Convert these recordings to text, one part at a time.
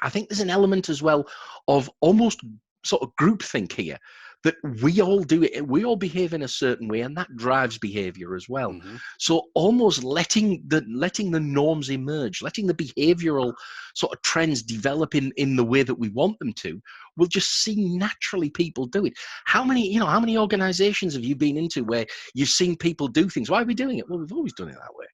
I think there's an element as well of almost sort of groupthink here, that we all do it, we all behave in a certain way, and that drives behavior as well. Mm-hmm. So almost letting the norms emerge, letting the behavioral sort of trends develop in the way that we want them to, we'll just see naturally people do it. How many organizations have you been into where you've seen people do things? Why are we doing it? Well, we've always done it that way.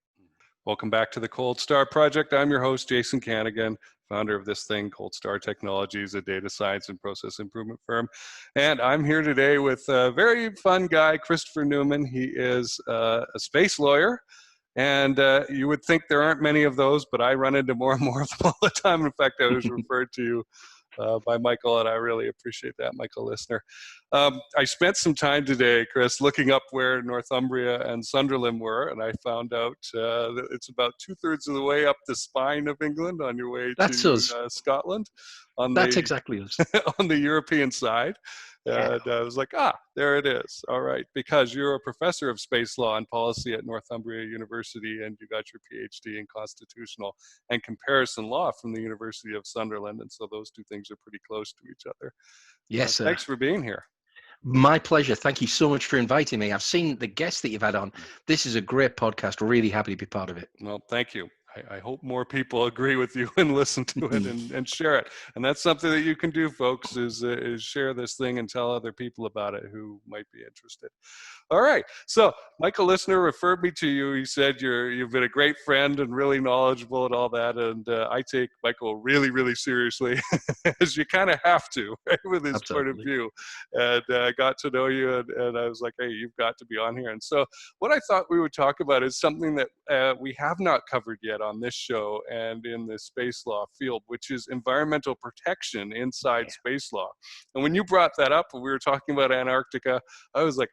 Welcome back to the Cold Star Project. I'm your host, Jason Kanigan, founder of this thing, Cold Star Technologies, a data science and process improvement firm. And I'm here today with a very fun guy, Christopher Newman. He is a space lawyer. And you would think there aren't many of those, but I run into more and more of them all the time. In fact, I was referred to you by Michael, and I really appreciate that, Michael Listener. I spent some time today, Chris, looking up where Northumbria and Sunderland were, and I found out that it's about 2/3 of the way up the spine of England on your way to Scotland. That's exactly us. On the European side. And I was like, there it is. All right. Because you're a professor of space law and policy at Northumbria University, and you got your PhD in constitutional and comparison law from the University of Sunderland. And so those two things are pretty close to each other. Yes. Thanks for being here. My pleasure. Thank you so much for inviting me. I've seen the guests that you've had on. This is a great podcast. Really happy to be part of it. Well, thank you. I hope more people agree with you and listen to it and share it. And that's something that you can do, folks, is share this thing and tell other people about it who might be interested. All right. So Michael Listener referred me to you. He said you've been a great friend and really knowledgeable and all that. And I take Michael really, really seriously, as you kind of have to, right, with his point of view. And I got to know you, and I was like, hey, you've got to be on here. And so what I thought we would talk about is something that we have not covered yet on this show and in the space law field, which is environmental protection inside space law. And when you brought that up, when we were talking about Antarctica, I was like,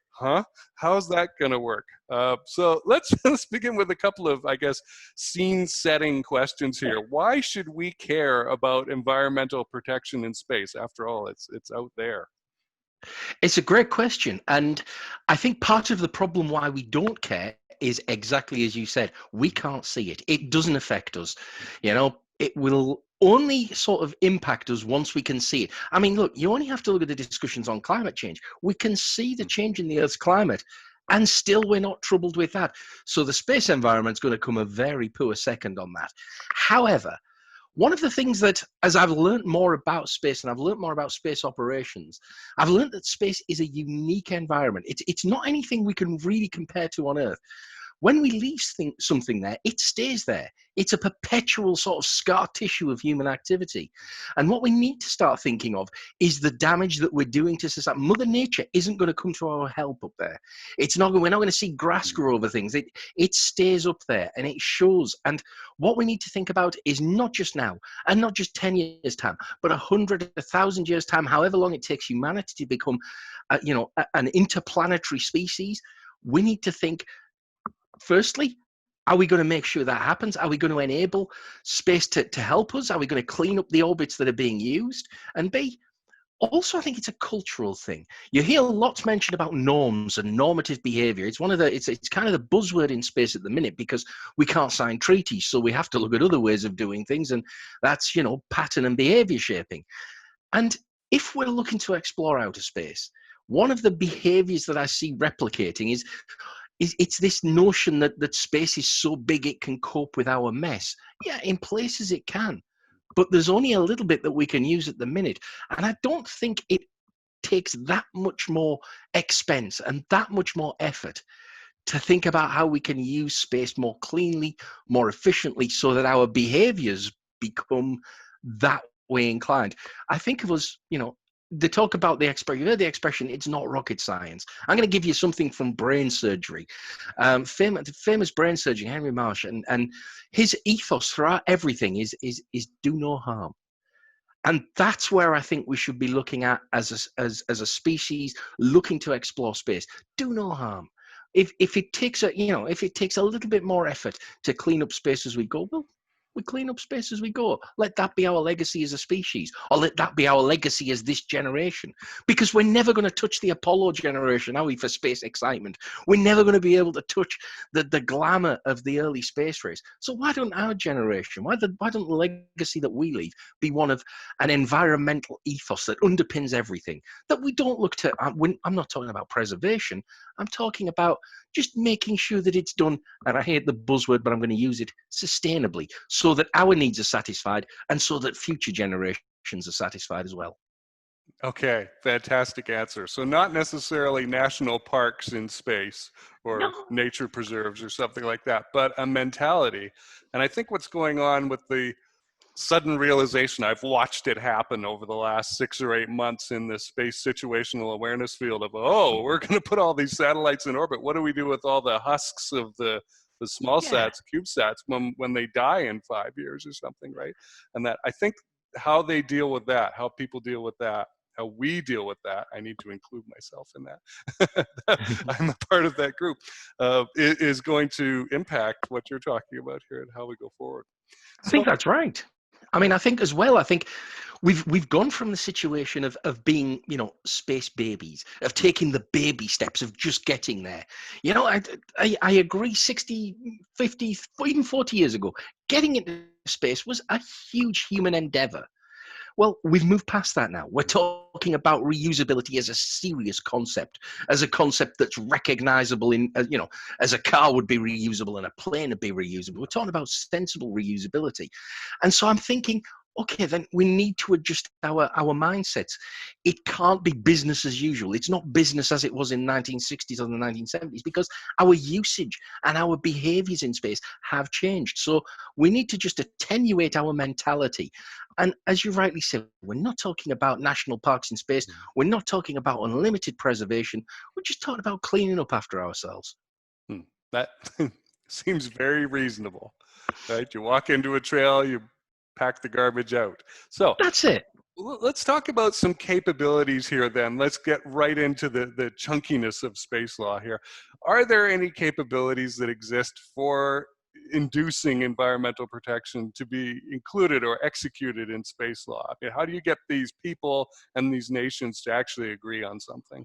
how's that going to work? So let's begin with a couple of, I guess, scene setting questions here. Why should we care about environmental protection in space? After all, it's out there. It's a great question. And I think part of the problem why we don't care is exactly as you said. We can't see it. It doesn't affect us. It will only sort of impact us once we can see it. I mean, look, you only have to look at the discussions on climate change. We can see the change in the Earth's climate, and still we're not troubled with that. So the space environment's going to come a very poor second on that. However, one of the things that, as I've learned more about space and I've learned more about space operations, I've learned that space is a unique environment. It's not anything we can really compare to on Earth. When we leave something there, it stays there. It's a perpetual sort of scar tissue of human activity. And what we need to start thinking of is the damage that we're doing to society. Mother Nature isn't going to come to our help up there. We're not going to see grass grow over things. It stays up there and it shows. And what we need to think about is not just now and not just 10 years time, but 100, 1,000 years time, however long it takes humanity to become, an interplanetary species. We need to think, firstly, are we going to make sure that happens? Are we going to enable space to help us? Are we going to clean up the orbits that are being used? And B, also, I think it's a cultural thing. You hear lots mentioned about norms and normative behavior. It's it's kind of the buzzword in space at the minute because we can't sign treaties, so we have to look at other ways of doing things, and that's, pattern and behavior shaping. And if we're looking to explore outer space, one of the behaviors that I see replicating is it's this notion that space is so big it can cope with our mess. Yeah, in places it can, but there's only a little bit that we can use at the minute. And I don't think it takes that much more expense and that much more effort to think about how we can use space more cleanly, more efficiently, so that our behaviors become that way inclined. I think of us, they talk about the expression. You heard the expression, it's not rocket science. I'm going to give you something from brain surgery. Famous brain surgeon, Henry Marsh, and his ethos throughout everything is do no harm. And that's where I think we should be looking at as a species looking to explore space. Do no harm. If it takes a little bit more effort to clean up space as we go, well, We clean up space as we go. Let that be our legacy as a species, or let that be our legacy as this generation. Because we're never going to touch the Apollo generation, are we, for space excitement? We're never going to be able to touch the glamour of the early space race. So why don't our generation, why don't the legacy that we leave be one of an environmental ethos that underpins everything? That we don't look to, I'm not talking about preservation, I'm talking about just making sure that it's done, and I hate the buzzword, but I'm going to use it, sustainably, so that our needs are satisfied and so that future generations are satisfied as well. Okay, fantastic answer. So not necessarily national parks in space or No. nature preserves or something like that, but a mentality. And I think what's going on with the sudden realization, I've watched it happen over the last 6 or 8 months in this space situational awareness field of, oh, we're going to put all these satellites in orbit. What do we do with all the husks of the small Yeah. sats, CubeSats, when they die in 5 years or something, right? And that, I think, how they deal with that, how people deal with that, how we deal with that, I need to include myself in that. I'm a part of that group, is going to impact what you're talking about here and how we go forward. I think So, that's right. I mean, I think as well, I think we've gone from the situation of being, space babies, of taking the baby steps of just getting there. I agree, 60, 50, even 40 years ago, getting into space was a huge human endeavor. Well, we've moved past that now. We're talking about reusability as a serious concept, as a concept that's recognizable as a car would be reusable and a plane would be reusable. We're talking about sensible reusability. And so I'm thinking, okay, then we need to adjust our mindsets. It can't be business as usual. It's not business as it was in 1960s or the 1970s, because our usage and our behaviors in space have changed. So we need to just attenuate our mentality. And as you rightly said, we're not talking about national parks in space. We're not talking about unlimited preservation. We're just talking about cleaning up after ourselves. That seems very reasonable, right? You walk into a trail, you pack the garbage out. So That's it. let's talk about some capabilities here then. Let's get right into the chunkiness of space law here. Are there any capabilities that exist for inducing environmental protection to be included or executed in space law? I mean, how do you get these people and these nations to actually agree on something?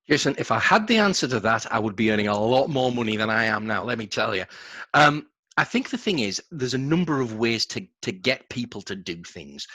Jason, if I had the answer to that, I would be earning a lot more money than I am now, let me tell you. I think the thing is, there's a number of ways to get people to do things.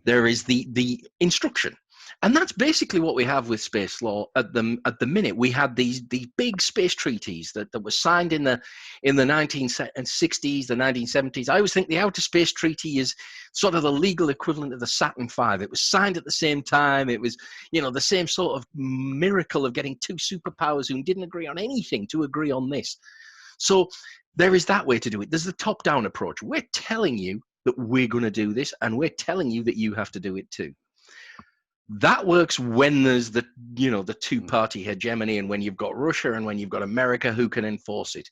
There is the instruction. And that's basically what we have with space law at the minute. We had these big space treaties that were signed in the 1960s, the 1970s. I always think the Outer Space Treaty is sort of the legal equivalent of the Saturn V. It was signed at the same time. It was, the same sort of miracle of getting two superpowers who didn't agree on anything to agree on this. So there is that way to do it. There's the top-down approach. We're telling you that we're going to do this, and we're telling you that you have to do it too. That works when there's the two-party hegemony, and when you've got Russia and when you've got America who can enforce it.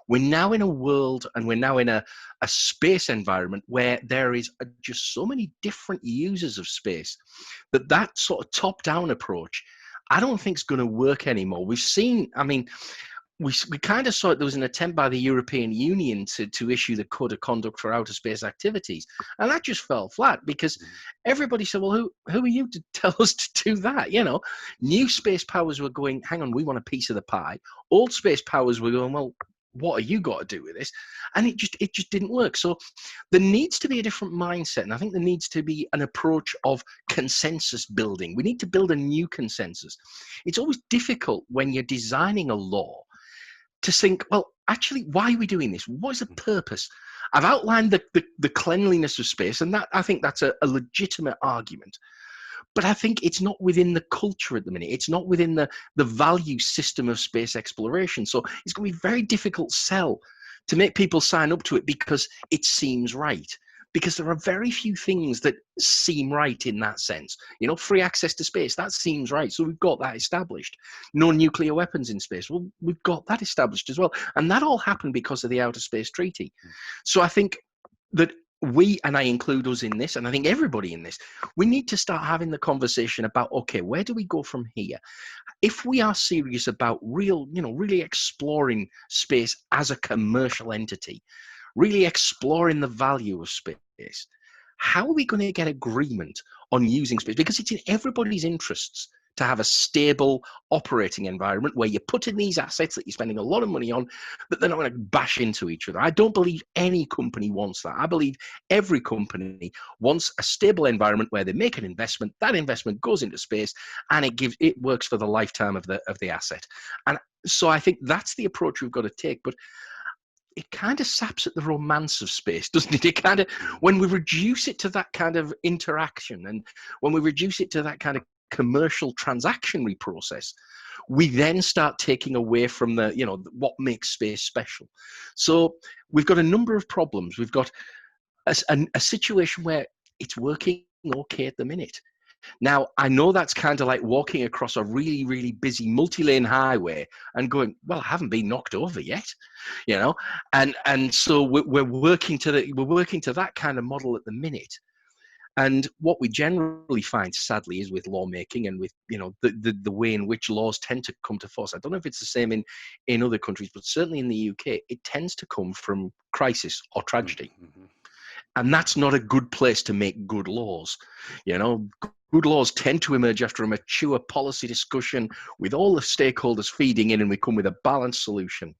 We're now in a world, and we're now in a space environment where there is just so many different users of space that sort of top-down approach, I don't think is going to work anymore. We've seen, I mean, we kind of saw it. There was an attempt by the European Union to issue the Code of Conduct for Outer Space Activities, and that just fell flat because everybody said, "Well, who are you to tell us to do that?" New space powers were going, "Hang on, we want a piece of the pie." Old space powers were going, "Well, what are you got to do with this?" And it just didn't work. So there needs to be a different mindset, and I think there needs to be an approach of consensus building. We need to build a new consensus. It's always difficult when you're designing a law to think, well, actually, why are we doing this? What is the purpose? I've outlined the cleanliness of space, and that I think that's a legitimate argument. But I think it's not within the culture at the minute. It's not within the value system of space exploration. So it's going to be a very difficult sell to make people sign up to it because it seems right. Because there are very few things that seem right in that sense. Free access to space, that seems right. So we've got that established. No nuclear weapons in space. Well, we've got that established as well. And that all happened because of the Outer Space Treaty. So I think that we, and I include us in this, and I think everybody in this, we need to start having the conversation about, okay, where do we go from here? If we are serious about really exploring space as a commercial entity, really exploring the value of space. How are we going to get agreement on using space? Because it's in everybody's interests to have a stable operating environment where you put in these assets that you're spending a lot of money on, but they're not going to bash into each other. I don't believe any company wants that. I believe every company wants a stable environment where they make an investment, that investment goes into space, and it works for the lifetime of the asset. And so I think that's the approach we've got to take. But it kind of saps at the romance of space, doesn't it? It kind of, when we reduce it to that kind of interaction, and when we reduce it to that kind of commercial transactionary process, we then start taking away from what makes space special. So we've got a number of problems. We've got a situation where it's working okay at the minute. Now, I know that's kind of like walking across a really, really busy multi-lane highway and going, well, I haven't been knocked over yet, and so we're working to that kind of model at the minute. And what we generally find, sadly, is with lawmaking and with the way in which laws tend to come to force. I don't know if it's the same in other countries, but certainly in the UK, it tends to come from crisis or tragedy. Mm-hmm. And that's not a good place to make good laws. Good laws tend to emerge after a mature policy discussion with all the stakeholders feeding in, and we come with a balanced solution.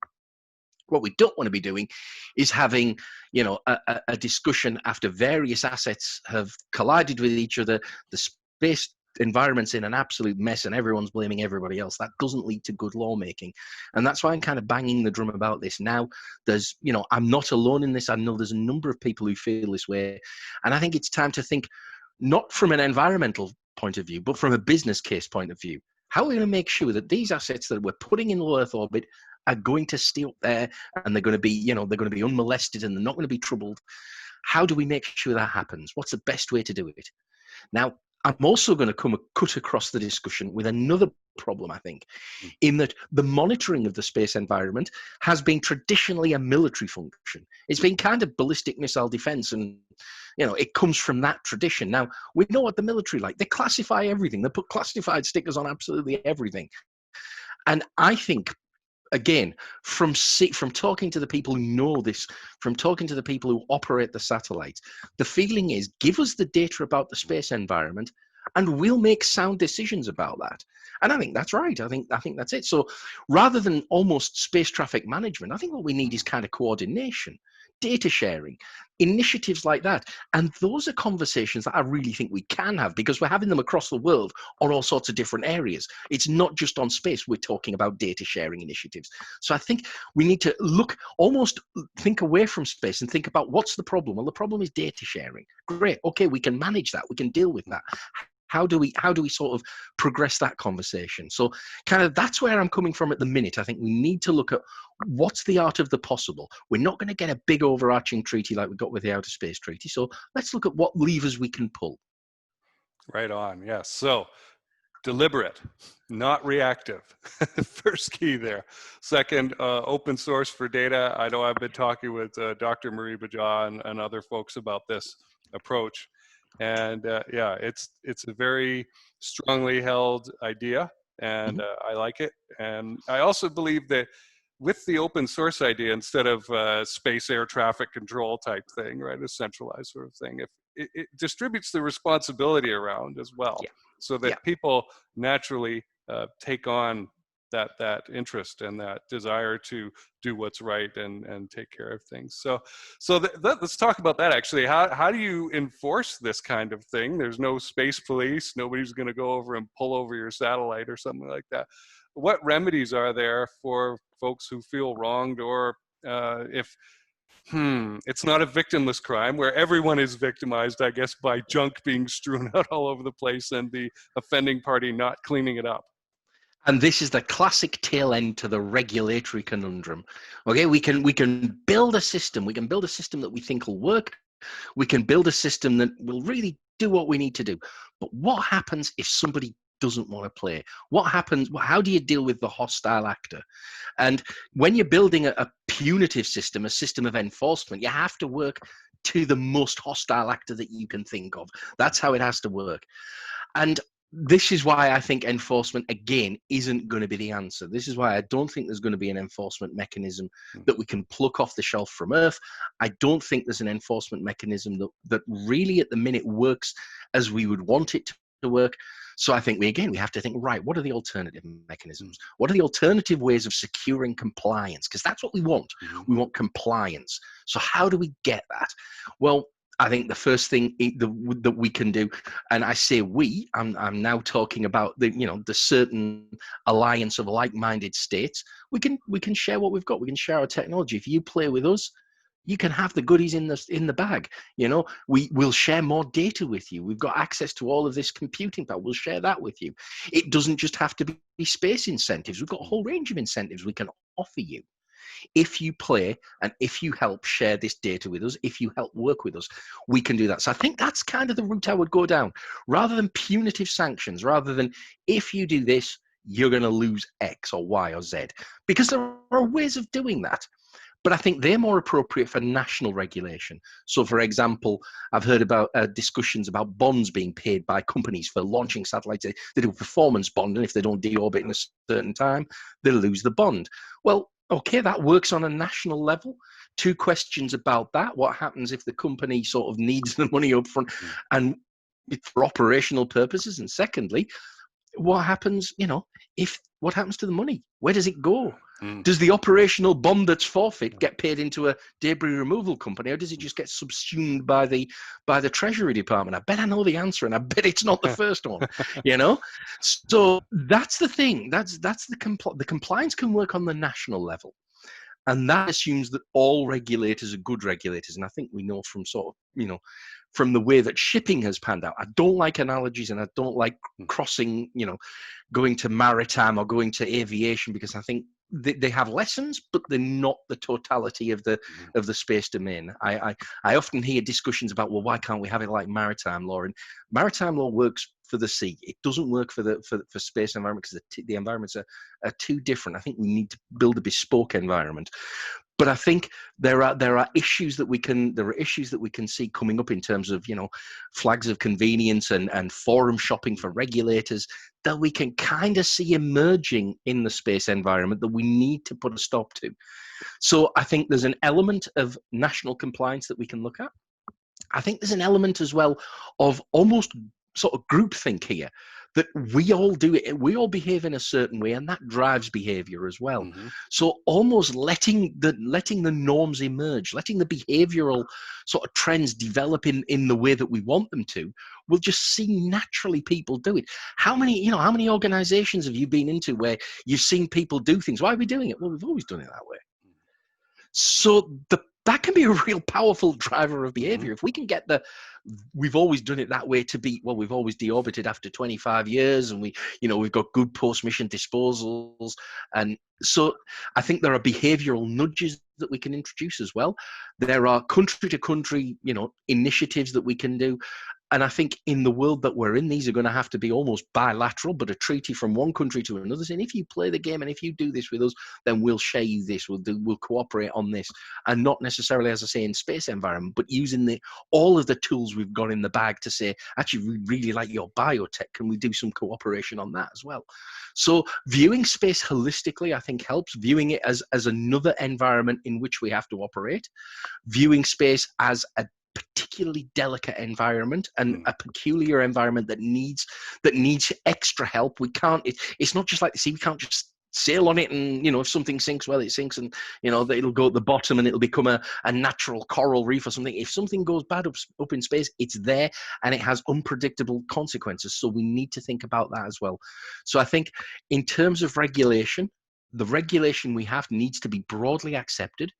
What we don't want to be doing is having, a discussion after various assets have collided with each other, the space environment's in an absolute mess and everyone's blaming everybody else. That doesn't lead to good lawmaking. And that's why I'm kind of banging the drum about this now. There's, I'm not alone in this. I know there's a number of people who feel this way. And I think it's time to think not from an environmental point of view, but from a business case point of view. How are we going to make sure that these assets that we're putting in low Earth orbit are going to stay up there, and they're going to be, they're going to be unmolested, and they're not going to be troubled? How do we make sure that happens? What's the best way to do it? Now, I'm also going to cut across the discussion with another problem, I think, in that the monitoring of the space environment has been traditionally a military function. It's been kind of ballistic missile defense, and it comes from that tradition. Now, we know what the military like. They classify everything. They put classified stickers on absolutely everything. And I think, again, from talking to the people who know this, from talking to the people who operate the satellites, the feeling is, give us the data about the space environment and we'll make sound decisions about that. And I think that's right. I think that's it. So rather than almost space traffic management, I think what we need is kind of coordination, data sharing, initiatives like that. And those are conversations that I really think we can have, because we're having them across the world on all sorts of different areas. It's not just on space. We're talking about data sharing initiatives. So I think we need to think away from space and think about, what's the problem? Well, the problem is data sharing. Great. Okay, we can manage that. We can deal with that. How do we sort of progress that conversation? So kind of that's where I'm coming from at the minute. I think we need to look at what's the art of the possible. We're not going to get a big overarching treaty like we got with the Outer Space Treaty. So let's look at what levers we can pull. Right on. Yes. So deliberate, not reactive. First key there. Second, open source for data. I know I've been talking with Dr. Marie Baja and other folks about this approach. And it's a very strongly held idea, and I like it. And I also believe that with the open source idea, instead of space air traffic control type thing, right, a centralized sort of thing, if it distributes the responsibility around as well, so that people naturally take on that interest and that desire to do what's right and take care of things. So let's talk about that actually. How do you enforce this kind of thing? There's no space police. Nobody's going to go over and pull over your satellite or something like that. What remedies are there for folks who feel wronged, or if it's not a victimless crime where everyone is victimized, I guess, by junk being strewn out all over the place and the offending party not cleaning it up? And this is the classic tail end to the regulatory conundrum. Okay, we can build a system. We can build a system that we think will work. We can build a system that will really do what we need to do. But what happens if somebody doesn't want to play? What happens? How do you deal with the hostile actor? And when you're building a punitive system, a system of enforcement, you have to work to the most hostile actor that you can think of. That's how it has to work. And this is why I think enforcement, again, isn't going to be the answer. This is why I don't think there's going to be an enforcement mechanism that we can pluck off the shelf from Earth. I don't think there's an enforcement mechanism that really at the minute works as we would want it to work. So I think we have to think, right, what are the alternative mechanisms? What are the alternative ways of securing compliance? Because that's what we want. We want compliance. So how do we get that? Well, I think the first thing that we can do, and I say we, I'm now talking about the certain alliance of like-minded states. We can share what we've got. We can share our technology. If you play with us, you can have the goodies in the bag. We'll share more data with you. We've got access to all of this computing power. We'll share that with you. It doesn't just have to be space incentives. We've got a whole range of incentives we can offer you. If you play and if you help share this data with us, if you help work with us, we can do that. So I think that's kind of the route I would go down, rather than punitive sanctions, rather than if you do this, you're going to lose X or Y or Z, because there are ways of doing that. But I think they're more appropriate for national regulation. So, for example, I've heard about discussions about bonds being paid by companies for launching satellites. They do a performance bond, and if they don't deorbit in a certain time, they'll lose the bond. Well, okay, that works on a national level. Two questions about that. What happens if the company sort of needs the money up front and for operational purposes? And secondly, what happens to the money? Where does it go? Does the operational bond that's forfeit get paid into a debris removal company, or does it just get subsumed by the Treasury Department? I bet I know the answer, and I bet it's not the first one. So that's the thing. That's the compliance can work on the national level. And that assumes that all regulators are good regulators. And I think we know from from the way that shipping has panned out. I don't like analogies, and I don't like crossing, going to maritime or going to aviation, because I think they have lessons, but they're not the totality of the space domain. I often hear discussions about, well, why can't we have it like maritime law? And maritime law works for the sea. It doesn't work for space environment, because the environments are too different. I think we need to build a bespoke environment. But I think there are issues that we can see coming up in terms of flags of convenience and forum shopping for regulators that we can kind of see emerging in the space environment that we need to put a stop to. So I think there's an element of national compliance that we can look at. I think there's an element as well of almost sort of groupthink here, that we all do it, we all behave in a certain way, and that drives behavior as well. So almost letting the norms emerge, letting the behavioral sort of trends develop in the way that we want them to, we'll just see naturally people do it. How many organizations have you been into where you've seen people do things? Why are we doing it? Well, we've always done it that way. So that can be a real powerful driver of behavior. If we can get we've always done it that way to be, well, we've always deorbited after 25 years, and we've got good post-mission disposals. And so I think there are behavioral nudges that we can introduce as well. There are country to country, initiatives that we can do. And I think in the world that we're in, these are going to have to be almost bilateral, but a treaty from one country to another saying, if you play the game and if you do this with us, then we'll share you this, we'll cooperate on this. And not necessarily, as I say, in space environment, but using all of the tools we've got in the bag to say, actually, we really like your biotech. Can we do some cooperation on that as well? So viewing space holistically, I think, helps. Viewing it as another environment in which we have to operate. Viewing space as a particularly delicate environment and a peculiar environment that needs extra help. We can't, it's not just like the sea. We can't just sail on it and, if something sinks, well, it sinks, and, it'll go at the bottom and it'll become a natural coral reef or something. If something goes bad up in space, it's there and it has unpredictable consequences. So we need to think about that as well. So I think in terms of regulation, the regulation we have needs to be broadly accepted.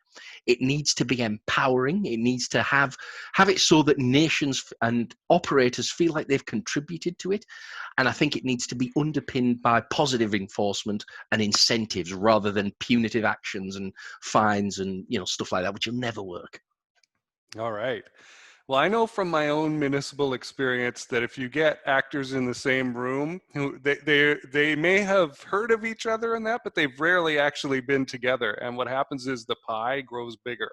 It needs to be empowering. It needs to have it so that nations and operators feel like they've contributed to it. And I think it needs to be underpinned by positive enforcement and incentives rather than punitive actions and fines and stuff like that, which will never work. All right. Well, I know from my own municipal experience that if you get actors in the same room, who they may have heard of each other in that, but they've rarely actually been together. And what happens is the pie grows bigger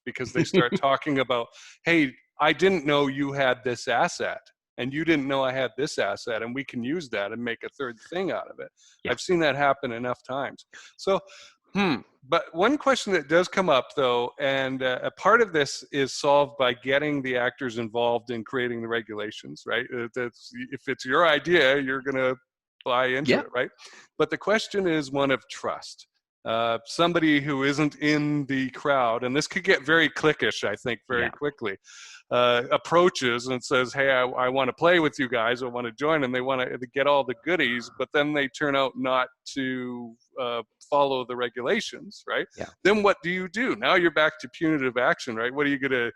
because they start talking about, hey, I didn't know you had this asset. and you didn't know I had this asset, and we can use that and make a third thing out of it. Yeah. I've seen that happen enough times. So, but one question that does come up, though, and a part of this is solved by getting the actors involved in creating the regulations, right? That's, if it's your idea, you're going to buy into Yeah. it, right? But the question is one of trust. Somebody who isn't in the crowd, and this could get very cliquish, I think, very quickly, approaches and says, hey, I want to play with you guys, I want to join, and they want to get all the goodies, but then they turn out not to follow the regulations, right? Yeah. Then what do you do? Now you're back to punitive action, right? What are you going to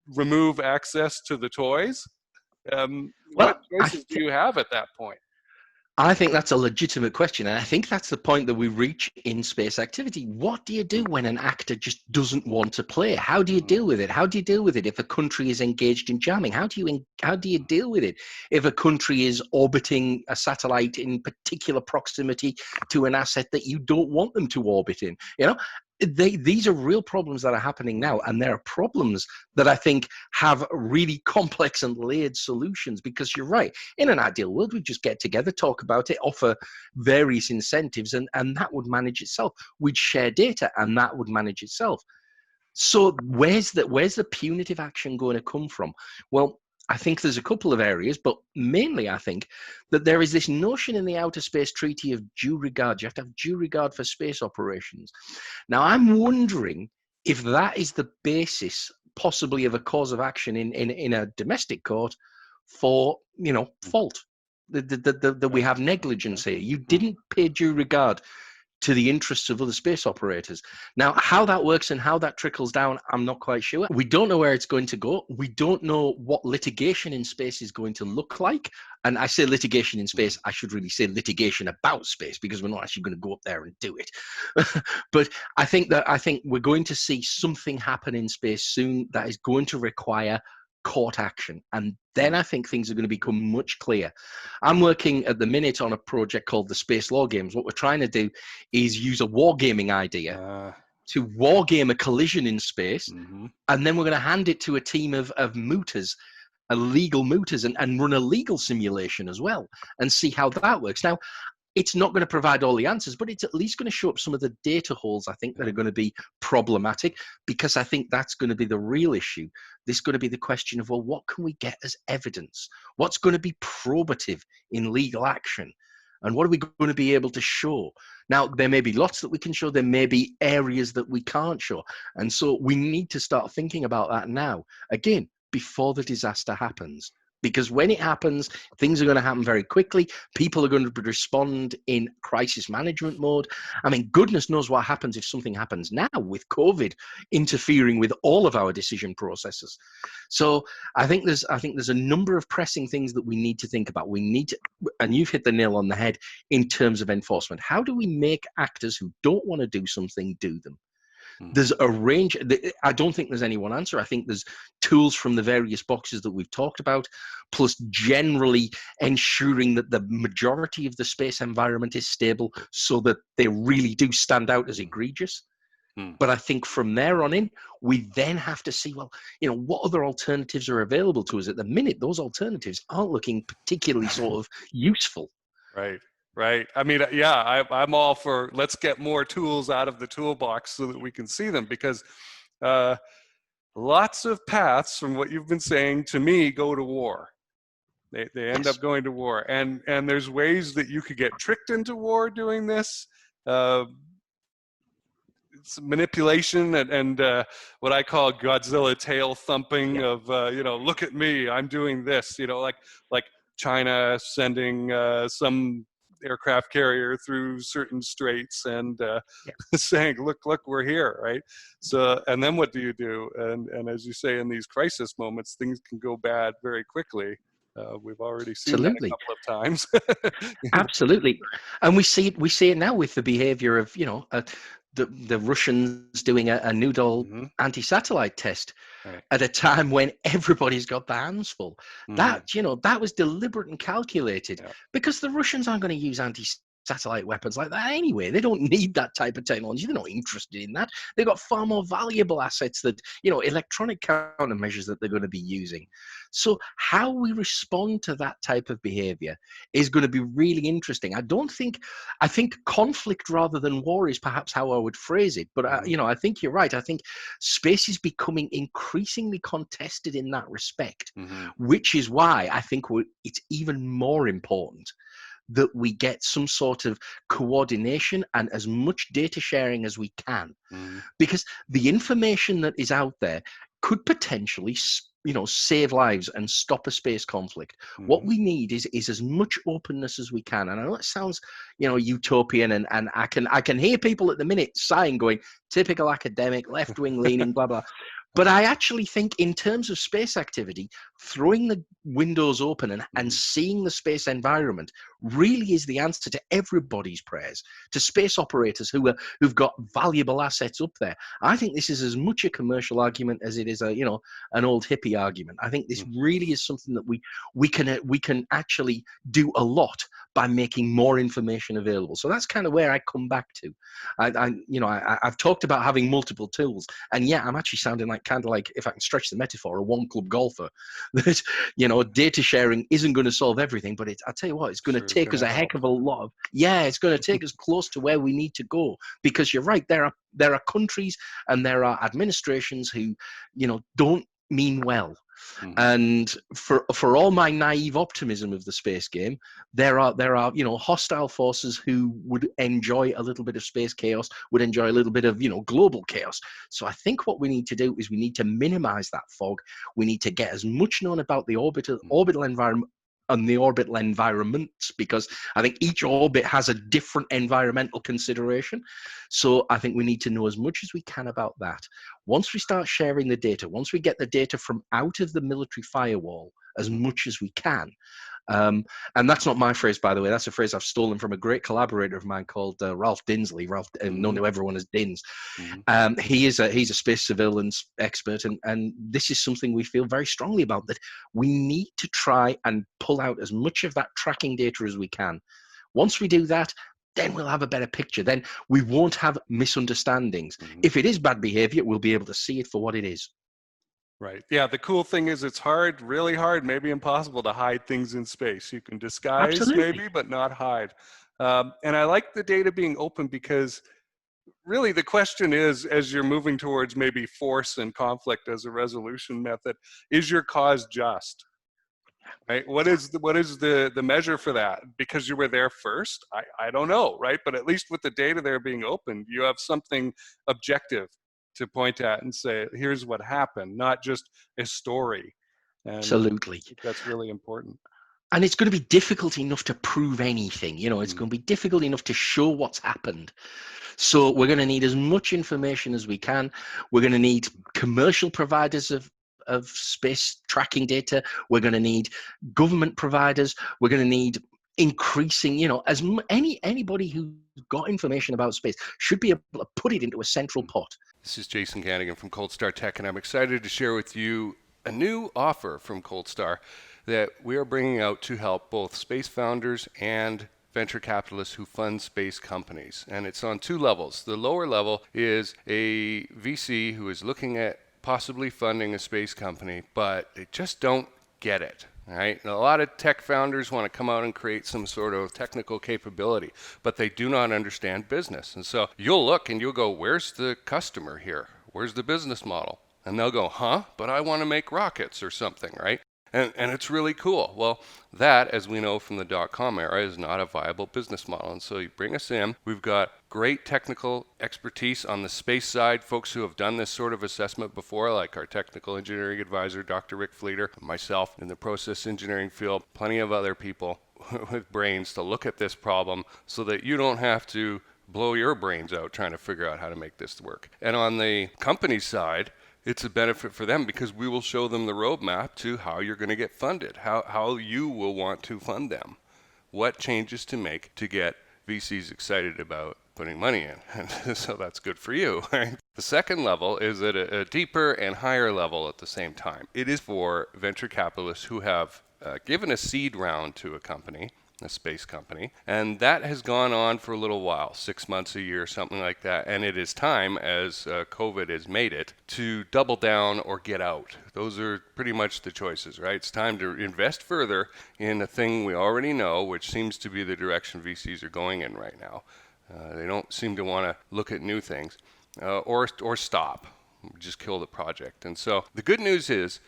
remove access to the toys? What choices do you have at that point? I think that's a legitimate question. And I think that's the point that we reach in space activity. What do you do when an actor just doesn't want to play? How do you deal with it? How do you deal with it if a country is engaged in jamming? How do you deal with it if a country is orbiting a satellite in particular proximity to an asset that you don't want them to orbit in? You know, these are real problems that are happening now, and there are problems that I think have really complex and layered solutions, because you're right. In an ideal world, we'd just get together, talk about it, offer various incentives, and that would manage itself. We'd share data, and that would manage itself. So where's the punitive action going to come from? Well, I think there's a couple of areas, but mainly I think that there is this notion in the Outer Space Treaty of due regard. You have to have due regard for space operations. Now, I'm wondering if that is the basis, possibly, of a cause of action in a domestic court for, fault. That we have negligence here. You didn't pay due regard to the interests of other space operators. Now, how that works and how that trickles down, I'm not quite sure. We don't know where it's going to go. We don't know what litigation in space is going to look like. And I say litigation in space, I should really say litigation about space, because we're not actually going to go up there and do it. But I think we're going to see something happen in space soon that is going to require court action, and then I think things are going to become much clearer. I'm working at the minute on a project called the Space Law Games. What we're trying to do is use a wargaming idea to wargame a collision in space, and then we're going to hand it to a team of mooters, legal mooters, and run a legal simulation as well, and see how that works. Now, it's not going to provide all the answers, but it's at least going to show up some of the data holes, I think, that are going to be problematic, because I think that's going to be the real issue. This is going to be the question of, well, what can we get as evidence? What's going to be probative in legal action? And what are we going to be able to show? Now, there may be lots that we can show. There may be areas that we can't show. And so we need to start thinking about that now, again, before the disaster happens. Because when it happens, things are going to happen very quickly. People are going to respond in crisis management mode. I mean, goodness knows what happens if something happens now with COVID interfering with all of our decision processes. So I think there's a number of pressing things that we need to think about. We need to, and you've hit the nail on the head in terms of enforcement. How do we make actors who don't want to do something do them? There's a range. I don't think there's any one answer. I think there's tools from the various boxes that we've talked about, plus generally ensuring that the majority of the space environment is stable so that they really do stand out as egregious. But I think from there on in, we then have to see, well, what other alternatives are available to us. At the minute, those alternatives aren't looking particularly sort of useful. Right. I mean, yeah, I'm all for let's get more tools out of the toolbox so that we can see them, because lots of paths, from what you've been saying to me, go to war. They end up going to war. And there's ways that you could get tricked into war doing this. It's manipulation and what I call Godzilla tail thumping of, look at me, I'm doing this, like China sending some aircraft carrier through certain straits and saying, look, we're here, right? So, and then what do you do? And as you say, in these crisis moments, things can go bad very quickly. We've already seen that a couple of times. Absolutely. And we see it now with the behavior of, the Russians doing a noodle anti-satellite test at a time when everybody's got their hands full. That was deliberate and calculated, because the Russians aren't going to use satellite weapons like that anyway. They don't need that type of technology. They're not interested in that. They've got far more valuable assets that, electronic countermeasures that they're going to be using. So how we respond to that type of behavior is going to be really interesting. I think conflict rather than war is perhaps how I would phrase it. But, I think you're right. I think space is becoming increasingly contested in that respect, which is why I think it's even more important that we get some sort of coordination and as much data sharing as we can, because the information that is out there could potentially save lives and stop a space conflict. What we need is as much openness as we can. And I know it sounds utopian, and I can hear people at the minute sighing, going, typical academic, left-wing leaning, blah blah. But I actually think in terms of space activity, throwing the windows open and seeing the space environment really is the answer to everybody's prayers, to space operators who've got valuable assets up there. I think this is as much a commercial argument as it is an old hippie argument. I think this really is something that we can actually do a lot by making more information available. So that's kind of where I come back to. I've talked about having multiple tools, and yeah, I'm actually sounding like if I can stretch the metaphor, a one club golfer. That data sharing isn't going to solve everything, but I tell you what, it's going to take us a heck of a lot of it's going to take us close to where we need to go, because you're right, there are countries and there are administrations who don't mean well. And for all my naive optimism of the space game, there are hostile forces who would enjoy a little bit of space chaos, would enjoy a little bit of global chaos. So I think what we need to do is we need to minimize that fog. We need to get as much known about the orbital environment and the orbital environments, because I think each orbit has a different environmental consideration. So I think we need to know as much as we can about that. Once we start sharing the data, once we get the data from out of the military firewall as much as we can, and that's not my phrase, by the way. That's a phrase I've stolen from a great collaborator of mine called Ralph Dinsley. Ralph, known to everyone as Dins. He's a space surveillance expert, and this is something we feel very strongly about, that we need to try and pull out as much of that tracking data as we can. Once we do that, then we'll have a better picture. Then we won't have misunderstandings. If it is bad behavior, we'll be able to see it for what it is. Right. Yeah. The cool thing is it's hard, really hard, maybe impossible to hide things in space. You can disguise maybe, but not hide. And I like the data being open, because really the question is, as you're moving towards maybe force and conflict as a resolution method, is your cause just? Right? What is the measure for that? Because you were there first? I don't know, right? But at least with the data there being open, you have something objective to point at and say, here's what happened, not just a story. And absolutely, that's really important. And it's going to be difficult enough to prove anything. It's going to be difficult enough to show what's happened. So we're going to need as much information as we can. We're going to need commercial providers of space tracking data. We're going to need government providers. We're going to need increasing, anybody who's got information about space should be able to put it into a central pot. This is Jason Kanigan from Cold Star Tech, and I'm excited to share with you a new offer from Cold Star that we are bringing out to help both space founders and venture capitalists who fund space companies. And it's on two levels. The lower level is a VC who is looking at possibly funding a space company, but they just don't get it. Right? And a lot of tech founders want to come out and create some sort of technical capability, but they do not understand business. And so you'll look and you'll go, where's the customer here? Where's the business model? And they'll go, but I want to make rockets or something, right? And it's really cool. Well, that, as we know from the dot-com era, is not a viable business model. And so you bring us in. We've got great technical expertise on the space side, folks who have done this sort of assessment before, like our technical engineering advisor, Dr. Rick Fleeter, myself in the process engineering field, plenty of other people with brains to look at this problem so that you don't have to blow your brains out trying to figure out how to make this work. And on the company side, it's a benefit for them because we will show them the roadmap to how you're going to get funded, how you will want to fund them, what changes to make to get VCs excited about putting money in. So that's good for you. Right? The second level is at a deeper and higher level at the same time. It is for venture capitalists who have given a seed round to a company a space company. And that has gone on for a little while, 6 months, a year, something like that. And it is time, as COVID has made it, to double down or get out. Those are pretty much the choices, right? It's time to invest further in a thing we already know, which seems to be the direction VCs are going in right now. They don't seem to want to look at new things or stop, just kill the project. And so the good news is,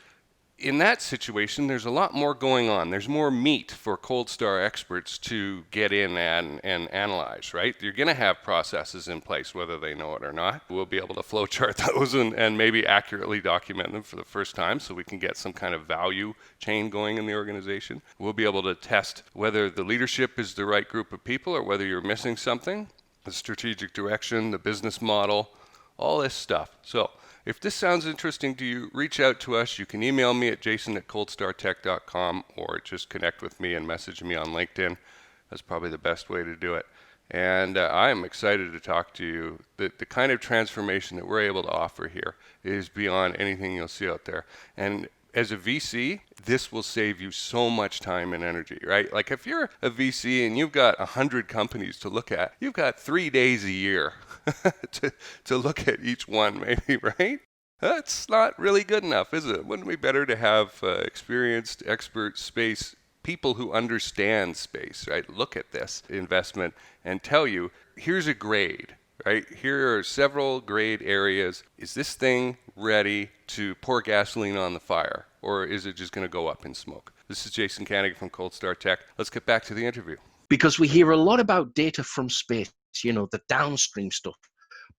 in that situation, there's a lot more going on. There's more meat for Cold Star experts to get in and analyze, right? You're going to have processes in place, whether they know it or not. We'll be able to flowchart those and maybe accurately document them for the first time so we can get some kind of value chain going in the organization. We'll be able to test whether the leadership is the right group of people or whether you're missing something, the strategic direction, the business model, all this stuff. So if this sounds interesting to you, reach out to us. You can email me at jason@coldstartech.com or just connect with me and message me on LinkedIn. That's probably the best way to do it. And I'm excited to talk to you. The kind of transformation that we're able to offer here is beyond anything you'll see out there. And as a VC, this will save you so much time and energy, right? Like if you're a VC and you've got 100 companies to look at, you've got 3 days a year to look at each one, maybe, right? That's not really good enough, is it? Wouldn't it be better to have experienced, expert space people who understand space, right? Look at this investment and tell you, here's a grade, right? Here are several grade areas. Is this thing ready to pour gasoline on the fire, or is it just going to go up in smoke? This is Jason Kanigan from Cold Star Tech. Let's get back to the interview. Because we hear a lot about data from space, the downstream stuff.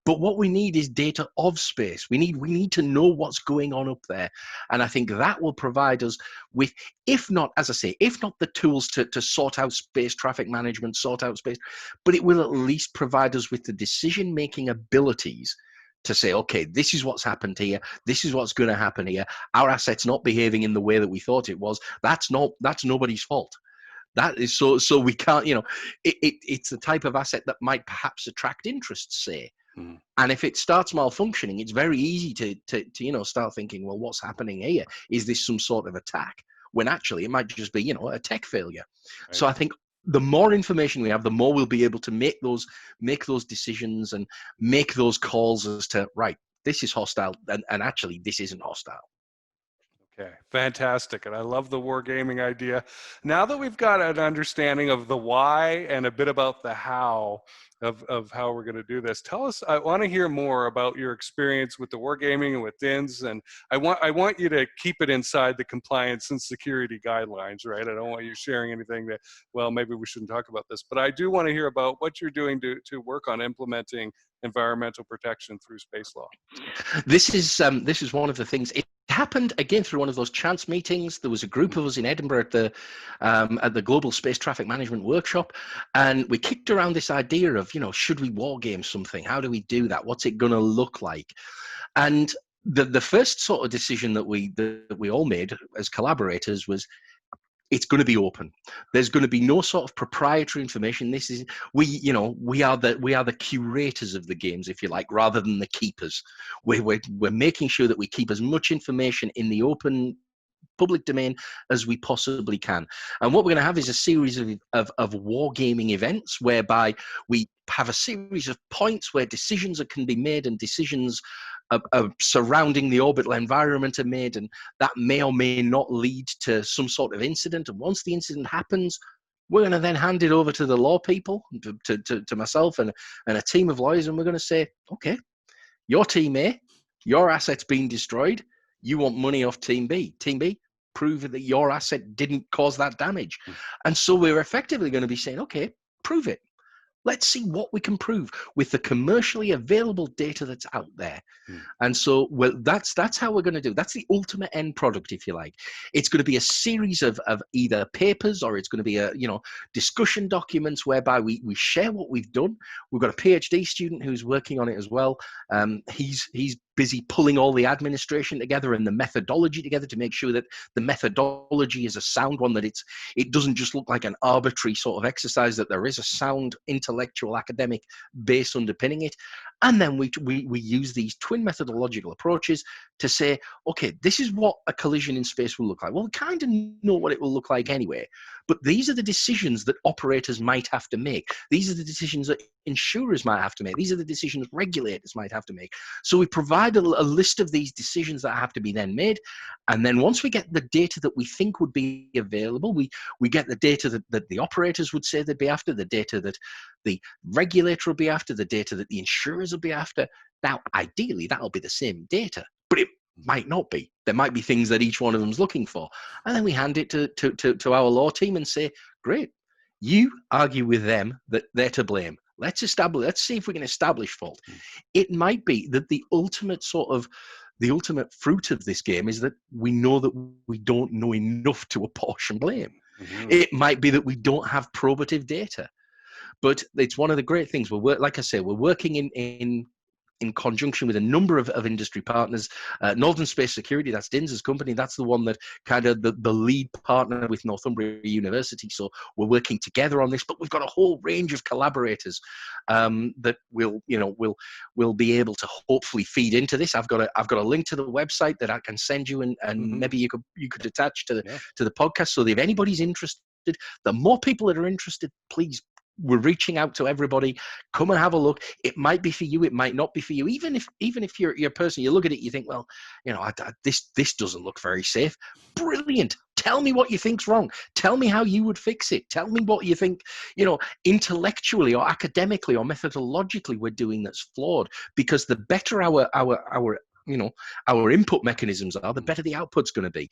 But what we need is data of space. We need to know what's going on up there. And I think that will provide us with, if not the tools to sort out space traffic management, sort out space, but it will at least provide us with the decision-making abilities to say, okay, this is what's happened here. This is what's going to happen here. Our asset's not behaving in the way that we thought it was. That's nobody's fault. That is so we can't, it's the type of asset that might perhaps attract interest, say. Mm. And if it starts malfunctioning, it's very easy to start thinking, well, what's happening here? Is this some sort of attack? When actually it might just be, a tech failure. Right. So I think the more information we have, the more we'll be able to make those decisions and make those calls as to, right, this is hostile and actually this isn't hostile. Okay, fantastic. And I love the wargaming idea. Now that we've got an understanding of the why and a bit about the how of how we're going to do this, tell us, I want to hear more about your experience with the wargaming and with DINs. And I want you to keep it inside the compliance and security guidelines, right? I don't want you sharing anything that, well, maybe we shouldn't talk about this, but I do want to hear about what you're doing to work on implementing environmental protection through space law. This is one of the things. It happened again through one of those chance meetings. There was a group of us in Edinburgh at the Global Space Traffic Management Workshop, and we kicked around this idea of, should we war game something? How do we do that? What's it going to look like? And the first sort of decision that we all made as collaborators was, it's going to be open. There's going to be no sort of proprietary information. This is we are the curators of the games, if you like, rather than the keepers. We're making sure that we keep as much information in the open public domain as we possibly can. And what we're going to have is a series of wargaming events whereby we have a series of points where decisions can be made and decisions surrounding the orbital environment are made, and that may or may not lead to some sort of incident. And once the incident happens, we're going to then hand it over to the law people, to myself and a team of lawyers, and we're going to say, okay, your team A, your asset's been destroyed. You want money off team B. Team B, prove that your asset didn't cause that damage. And so we're effectively going to be saying, okay, prove it. Let's see what we can prove with the commercially available data that's out there. And so, well, that's how we're going to do. That's the ultimate end product, if you like. It's going to be a series of either papers, or it's going to be a discussion documents whereby we share what we've done. We've got a PhD student who's working on it as well. He's busy pulling all the administration together and the methodology together to make sure that the methodology is a sound one, that it doesn't just look like an arbitrary sort of exercise, that there is a sound intellectual academic base underpinning it. And then we use these twin methodological approaches to say, okay, this is what a collision in space will look like. Well, we kind of know what it will look like anyway, but these are the decisions that operators might have to make. These are the decisions that insurers might have to make. These are the decisions regulators might have to make. So we provide a list of these decisions that have to be then made. And then once we get the data that we think would be available, we get the data that the operators would say they'd be after, the data that the regulator will be after, the data that the insurers will be after. Now, ideally, that'll be the same data, but it might not be. There might be things that each one of them is looking for. And then we hand it to our law team and say, great, you argue with them that they're to blame. Let's see if we can establish fault. It might be that the ultimate fruit of this game is that we know that we don't know enough to apportion blame. It might be that we don't have probative data. But it's one of the great things. Like I say, we're working in conjunction with a number of industry partners. Northern Space Security, that's Din's company. That's the one that kind of the lead partner with Northumbria University. So we're working together on this, but we've got a whole range of collaborators that will be able to hopefully feed into this. I've got a link to the website that I can send you, and maybe you could attach to the podcast. So that if anybody's interested, the more people that are interested, please. We're reaching out to everybody. Come and have a look. It might be for you. It might not be for you. Even if you're a person, you look at it, you think, well, this doesn't look very safe. Brilliant. Tell me what you think's wrong. Tell me how you would fix it. Tell me what you think, intellectually or academically or methodologically we're doing that's flawed. Because the better our input mechanisms are, the better the output's going to be.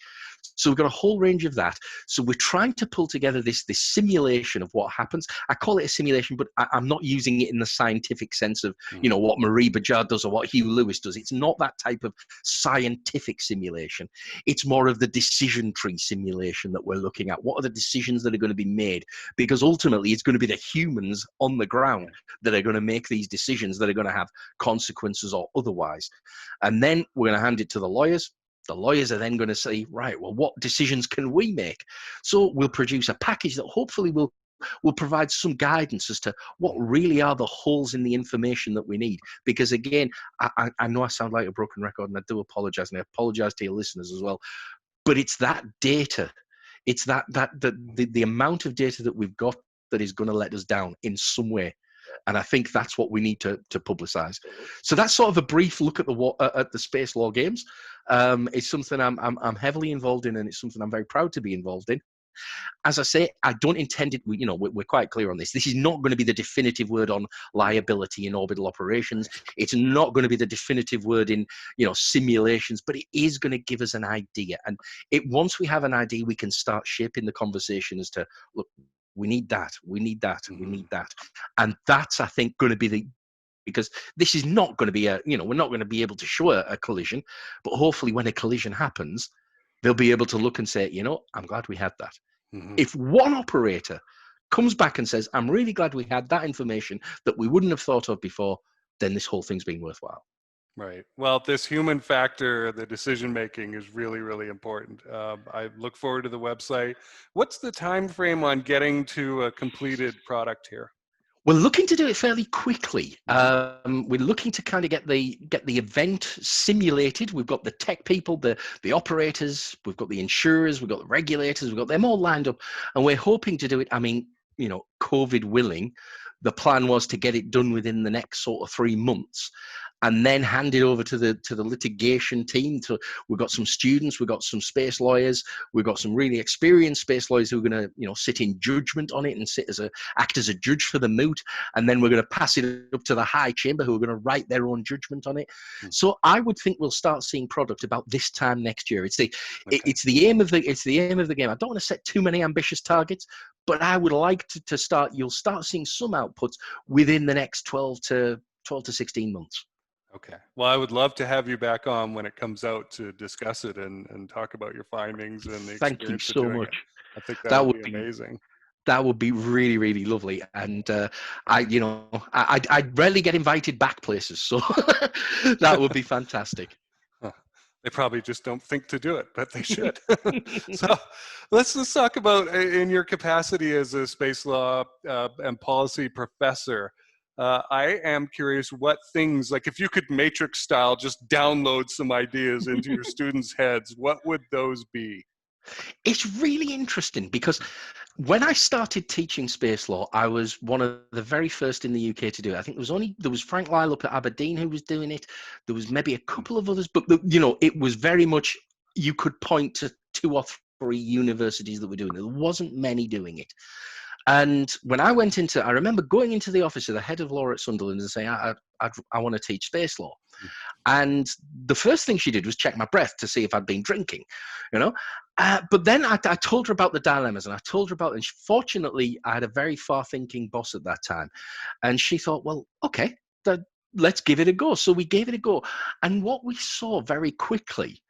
So we've got a whole range of that. So we're trying to pull together this simulation of what happens. I call it a simulation, but I'm not using it in the scientific sense of, what Marie Bajard does or what Hugh Lewis does. It's not that type of scientific simulation. It's more of the decision tree simulation that we're looking at. What are the decisions that are going to be made? Because ultimately it's going to be the humans on the ground that are going to make these decisions that are going to have consequences or otherwise. And then we're going to hand it to the lawyers. The lawyers are then going to say, right, well, what decisions can we make? So we'll produce a package that hopefully will provide some guidance as to what really are the holes in the information that we need. Because again, I know I sound like a broken record, and I do apologize, and I apologize to your listeners as well. But it's that data, it's the amount of data that we've got that is going to let us down in some way. And I think that's what we need to publicize. So that's sort of a brief look at the space law games. It's something I'm heavily involved in, and it's something I'm very proud to be involved in. As I say, I don't intend it. We're quite clear on this. This is not going to be the definitive word on liability in orbital operations. It's not going to be the definitive word in simulations, but it is going to give us an idea. And once we have an idea, we can start shaping the conversation as to, look, we need that, we need that, we need that. And that's, I think, going to be because this is not going to be we're not going to be able to show a collision, but hopefully when a collision happens, they'll be able to look and say, I'm glad we had that. If one operator comes back and says, I'm really glad we had that information that we wouldn't have thought of before, then this whole thing's been worthwhile. Right. Well, this human factor, the decision making, is really, really important. I look forward to the website. What's the time frame on getting to a completed product here? We're looking to do it fairly quickly. We're looking to kind of get the event simulated. We've got the tech people, the operators, we've got the insurers, we've got the regulators, we've got them all lined up, and we're hoping to do it. I mean, COVID willing, the plan was to get it done within the next sort of 3 months. And then hand it over to the litigation team. We've got some students, we've got some space lawyers, we've got some really experienced space lawyers who are going to, sit in judgment on it and act as a judge for the moot. And then we're going to pass it up to the high chamber, who are going to write their own judgment on it. So I would think we'll start seeing product about this time next year. It's the aim of the game. I don't want to set too many ambitious targets, but I would like to start. You'll start seeing some outputs within the next 12 to 16 months. Okay. Well, I would love to have you back on when it comes out to discuss it and talk about your findings and the experience. Thank you so much. I think that would be be amazing. That would be really, really lovely. And I rarely get invited back places, so that would be fantastic. Huh. They probably just don't think to do it, but they should. So let's talk about in your capacity as a space law and policy professor. I am curious what things, like if you could matrix style just download some ideas into your students' heads, what would those be? It's really interesting because when I started teaching space law, I was one of the very first in the UK to do it. I think there was Frank Lyle up at Aberdeen who was doing it. There was maybe a couple of others, but it was very much, you could point to 2 or 3 universities that were doing it. There wasn't many doing it. And when I remember going into the office of the head of law at Sunderland and saying, I want to teach space law. And the first thing she did was check my breath to see if I'd been drinking, But then I told her about the dilemmas, and I told her about, and fortunately, I had a very far-thinking boss at that time. And she thought, well, okay, let's give it a go. So we gave it a go. And what we saw very quickly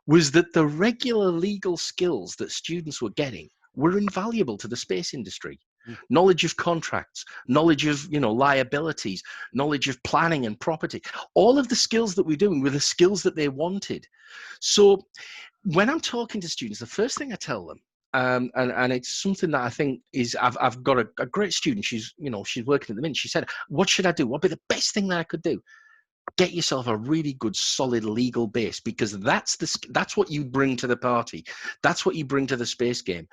was that the regular legal skills that students were getting were invaluable to the space industry. Knowledge of contracts, knowledge of liabilities, knowledge of planning and property. All of the skills that we're doing were the skills that they wanted. So when I'm talking to students, the first thing I tell them, and it's something that I think is, I've got a great student. She's working at the minute. She said, "What should I do? What would be the best thing that I could do?" Get yourself a really good solid legal base, because that's what you bring to the party. That's what you bring to the space game.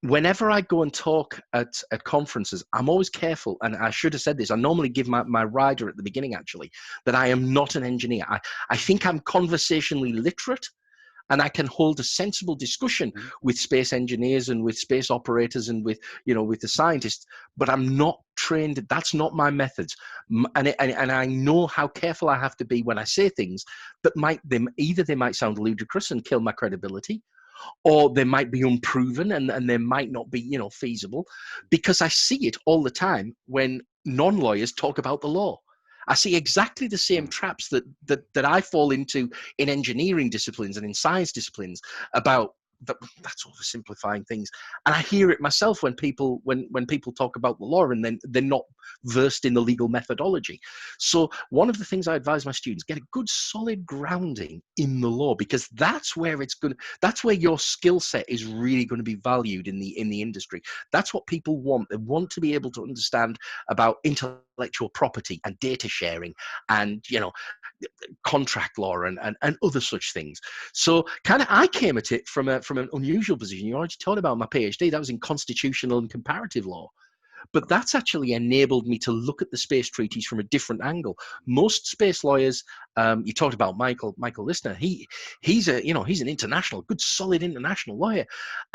Whenever I go and talk at conferences, I'm always careful, and I should have said this. I normally give my rider at the beginning, actually, that I am not an engineer. I think I'm conversationally literate, and I can hold a sensible discussion with space engineers and with space operators and with the scientists, but I'm not trained. That's not my methods. And I know how careful I have to be when I say things that either they might sound ludicrous and kill my credibility, or they might be unproven and they might not be feasible, because I see it all the time when non-lawyers talk about the law. I see exactly the same traps that I fall into in engineering disciplines and in science disciplines about that's oversimplifying things. And I hear it myself when people talk about the law and then they're not versed in the legal methodology. So one of the things I advise my students, get a good solid grounding in the law, because that's where your skill set is really going to be valued in the industry. That's what people want. They want to be able to understand about intellectual property and data sharing and contract law and other such things. So kind of I came at it from an unusual position. You already told about my PhD. That was in constitutional and comparative law. But that's actually enabled me to look at the space treaties from a different angle. Most space lawyers, you talked about Michael Listener. He's an international, good, solid international lawyer,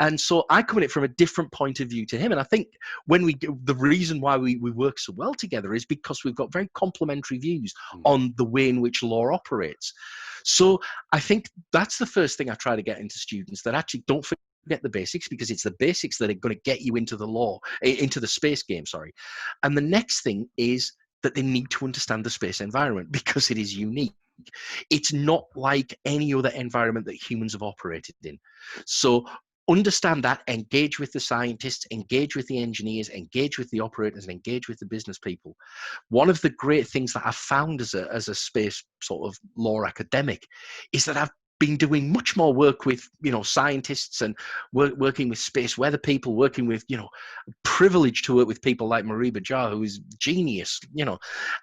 and so I come at it from a different point of view to him. And I think the reason why we work so well together is because we've got very complementary views on the way in which law operates. So I think that's the first thing I try to get into students, that actually don't forget the basics, because it's the basics that are going to get you into the space game. And the next thing is that they need to understand the space environment, because it is unique. It's not like any other environment that humans have operated in. So understand that, engage with the scientists, engage with the engineers, engage with the operators, and engage with the business people. One of the great things that I've found as a space sort of law academic is that I've been doing much more work with scientists and working with space weather people, working with privileged to work with people like Marie Bajar, who is genius,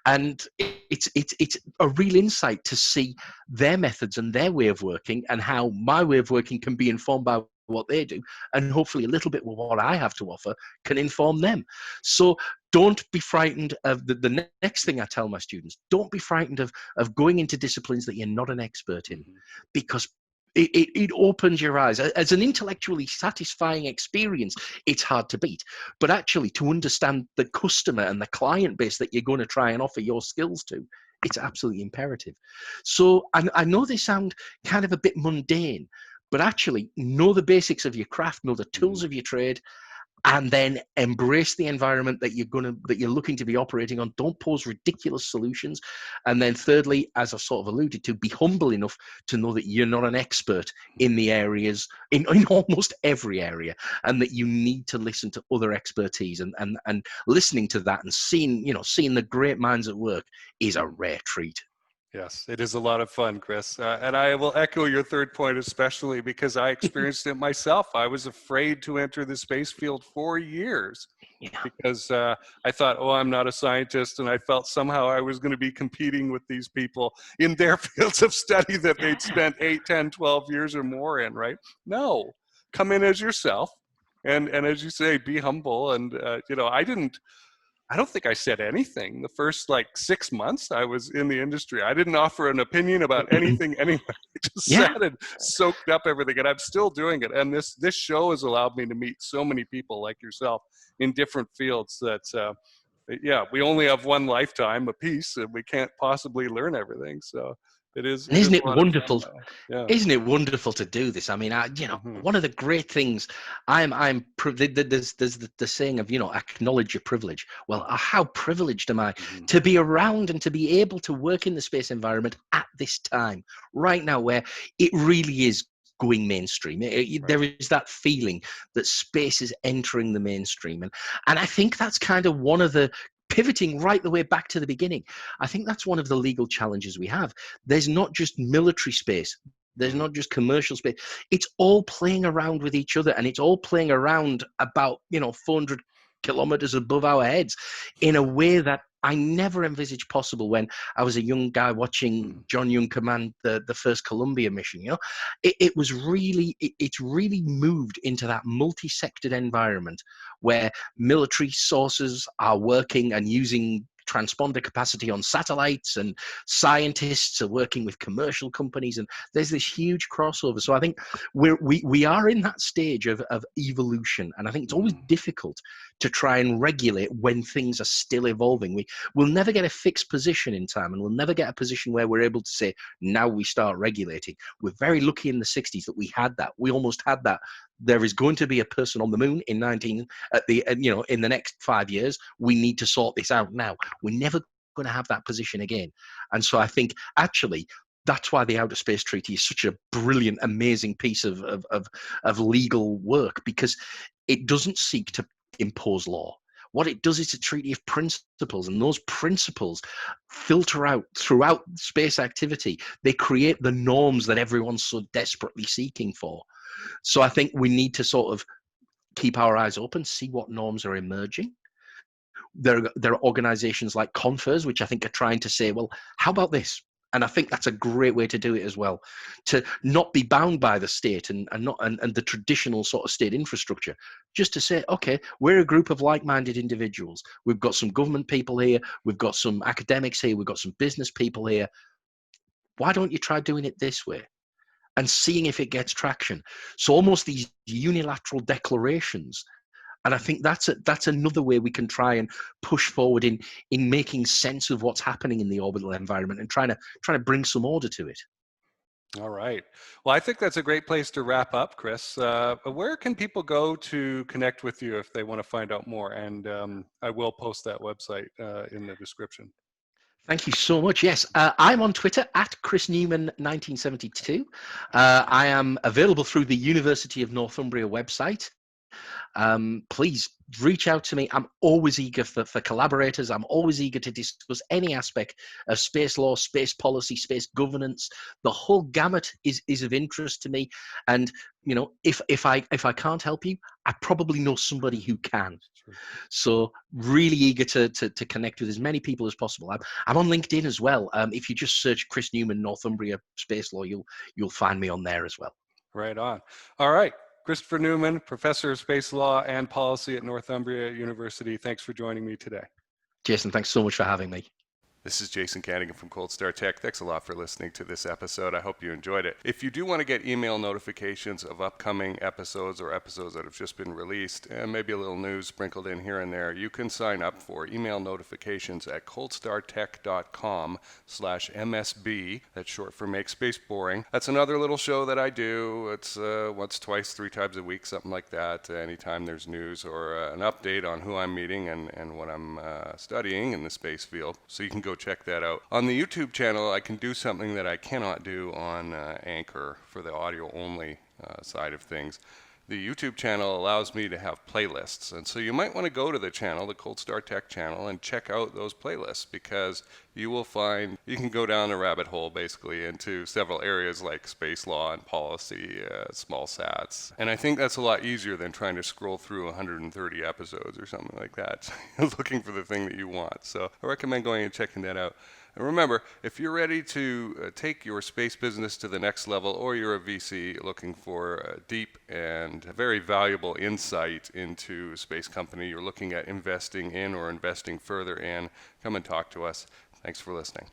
and it's a real insight to see their methods and their way of working, and how my way of working can be informed by what they do, and hopefully a little bit of what I have to offer can inform them. So don't be frightened of the next thing I tell my students. Don't be frightened of going into disciplines that you're not an expert in, because it opens your eyes. As an intellectually satisfying experience, it's hard to beat. But actually, to understand the customer and the client base that you're going to try and offer your skills to, it's absolutely imperative. So I know they sound kind of a bit mundane, but actually know the basics of your craft, know the tools of your trade, and then embrace the environment that you're looking to be operating on. Don't pose ridiculous solutions. And then thirdly, as I've sort of alluded to, be humble enough to know that you're not an expert in the areas, in almost every area, and that you need to listen to other expertise, and listening to that and seeing the great minds at work is a rare treat. Yes, it is a lot of fun, Chris. And I will echo your third point, especially because I experienced it myself. I was afraid to enter the space field for years Yeah. because I thought, oh, I'm not a scientist. And I felt somehow I was going to be competing with these people in their fields of study that they'd spent 8, 10, 12 years or more in, right? No, come in as yourself. And as you say, be humble. And, I don't think I said anything the first 6 months I was in the industry. I didn't offer an opinion about anything anyway. I just sat and soaked up everything, and I'm still doing it. And this show has allowed me to meet so many people like yourself in different fields that, we only have one lifetime apiece, and we can't possibly learn everything. So Isn't it a lot of wonderful? fun, yeah. Isn't it wonderful to do this? I mean, one of the great things there's the saying of, acknowledge your privilege. Well, how privileged am I to be around and to be able to work in the space environment at this time, right now, where it really is going mainstream. There is that feeling that space is entering the mainstream. And I think that's kind of one of the pivoting right the way back to the beginning. I think that's one of the legal challenges we have. There's not just military space. There's not just commercial space. It's all playing around with each other, and it's all playing around about 400 kilometers above our heads in a way that I never envisaged possible when I was a young guy watching John Young command the first Columbia mission. It's really moved into that multi-sectored environment where military sources are working and using transponder capacity on satellites, and scientists are working with commercial companies, and there's this huge crossover. So I think we are in that stage of evolution, and I think it's always difficult to try and regulate when things are still evolving. We'll never get a fixed position in time, and we'll never get a position where we're able to say, now we start regulating. We're very lucky in the 60s that we had that. We almost had that. There is going to be a person on the moon in in the next 5 years. We need to sort this out now. We're never going to have that position again. And so I think actually that's why the Outer Space Treaty is such a brilliant, amazing piece of legal work, because it doesn't seek to impose law. What it does is a treaty of principles, and those principles filter out throughout space activity. They create the norms that everyone's so desperately seeking for. So I think we need to sort of keep our eyes open, see what norms are emerging. There are organizations like Confers, which I think are trying to say, well, how about this? And I think that's a great way to do it as well, to not be bound by the state and the traditional sort of state infrastructure. Just to say, okay, we're a group of like-minded individuals. We've got some government people here. We've got some academics here. We've got some business people here. Why don't you try doing it this way? And seeing if it gets traction. So almost these unilateral declarations. And I think that's another way we can try and push forward in making sense of what's happening in the orbital environment and trying to bring some order to it. All right. Well, I think that's a great place to wrap up, Chris. Where can people go to connect with you if they want to find out more? And I will post that website in the description. Thank you so much. Yes, I'm on Twitter at Chris Newman 1972. I am available through the University of Northumbria website. Please reach out to me. I'm always eager for collaborators. I'm always eager to discuss any aspect of space law, space policy, space governance. The whole gamut is of interest to me. And if I can't help you, I probably know somebody who can. So really eager to connect with as many people as possible. I'm on LinkedIn as well. If you just search Chris Newman Northumbria Space Law, you'll find me on there as well. Right on. All right. Christopher Newman, Professor of Space Law and Policy at Northumbria University. Thanks for joining me today. Jason, thanks so much for having me. This is Jason Kanigan from Cold Start Tech. Thanks a lot for listening to this episode. I hope you enjoyed it. If you do want to get email notifications of upcoming episodes or episodes that have just been released, and maybe a little news sprinkled in here and there, you can sign up for email notifications at coldstartech.com/MSB. That's short for Make Space Boring. That's another little show that I do. It's once, twice, 3 times a week, something like that. Anytime there's news or an update on who I'm meeting and what I'm studying in the space field. So you can go check that out. On the YouTube channel, I can do something that I cannot do on Anchor for the audio only side of things. The YouTube channel allows me to have playlists, and so you might want to go to the channel, the Cold Start Tech channel, and check out those playlists, because you will find you can go down a rabbit hole basically into several areas like space law and policy, small sats, and I think that's a lot easier than trying to scroll through 130 episodes or something like that, looking for the thing that you want. So I recommend going and checking that out. And remember, if you're ready to take your space business to the next level, or you're a VC looking for deep and very valuable insight into a space company you're looking at investing in or investing further in, come and talk to us. Thanks for listening.